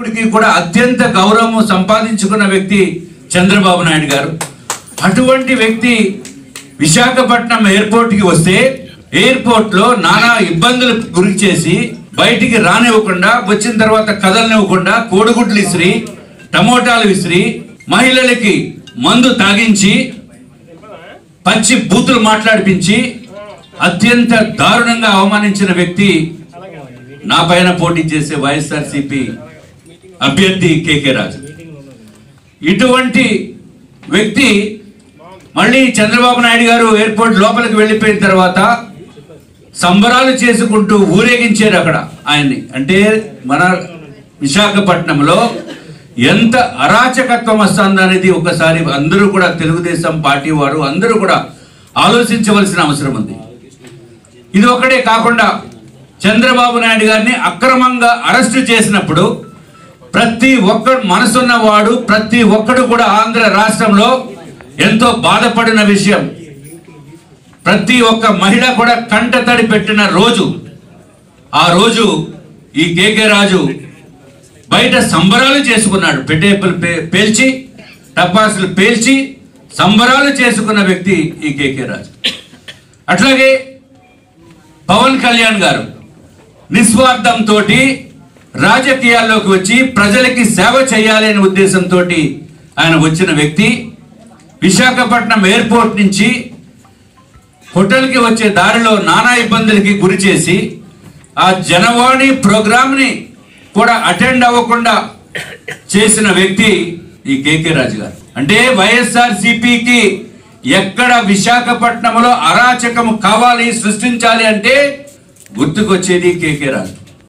ఇప్పటికీ కూడా అత్యంత గౌరవం సంపాదించుకున్న వ్యక్తి చంద్రబాబు నాయుడు గారు. అటువంటి వ్యక్తి విశాఖపట్నం ఎయిర్పోర్ట్కి వస్తే ఎయిర్పోర్ట్ లో నానా ఇబ్బందులు గురి చేసి బయటికి రానివ్వకుండా, వచ్చిన తర్వాత కదలనివ్వకుండా కోడిగుడ్లు విసిరి, టమోటాలు విసిరి, మహిళలకి మందు తాగించి, పచ్చి బూతులు మాట్లాడిపించి అత్యంత దారుణంగా అవమానించిన వ్యక్తి నా పైన పోటీ చేసే వైఎస్ఆర్సీపీ అభ్యర్థి కేకే రాజు. ఇటువంటి వ్యక్తి మళ్ళీ చంద్రబాబు నాయుడు గారు ఎయిర్పోర్ట్ లోపలికి వెళ్ళిపోయిన తర్వాత సంబరాలు చేసుకుంటూ ఊరేగించారు అక్కడ ఆయన్ని. అంటే మన విశాఖపట్నంలో ఎంత అరాచకత్వం వస్తుందనేది ఒకసారి అందరూ కూడా తెలుగుదేశం పార్టీ వారు అందరూ కూడా ఆలోచించవలసిన అవసరం ఉంది. ఇది ఒకటే కాకుండా చంద్రబాబు నాయుడు గారిని అక్రమంగా అరెస్టు చేసినప్పుడు ప్రతి ఒక్కడు మనసున్నవాడు, ప్రతి ఒక్కడు కూడా ఆంధ్ర రాష్ట్రంలో ఎంతో బాధపడిన విషయం. ప్రతి ఒక్క మహిళ కూడా కంటతడి పెట్టిన రోజు ఆ రోజు ఈ కేకే రాజు బయట సంబరాలు చేసుకున్నాడు. పెట్టేపులు పేల్చి, టపాసులు పేల్చి సంబరాలు చేసుకున్న వ్యక్తి ఈ కేకే రాజు. అట్లాగే పవన్ కళ్యాణ్ గారు నిస్వార్థంతో రాజకీయాల్లోకి వచ్చి ప్రజలకి సేవ చేయాలి అనే ఉద్దేశంతో ఆయన వచ్చిన వ్యక్తి. విశాఖపట్నం ఎయిర్పోర్ట్ నుంచి హోటల్కి వచ్చే దారిలో నానా ఇబ్బందులకి గురి చేసి ఆ జనవాణి ప్రోగ్రామ్ని కూడా అటెండ్ అవ్వకుండా చేసిన వ్యక్తి ఈ కేకే రాజు గారు. అంటే వైఎస్ఆర్సీపీకి ఎక్కడ విశాఖపట్నంలో అరాచకం కావాలి, సృష్టించాలి అంటే గుర్తుకొచ్చేది కేకే రాజు.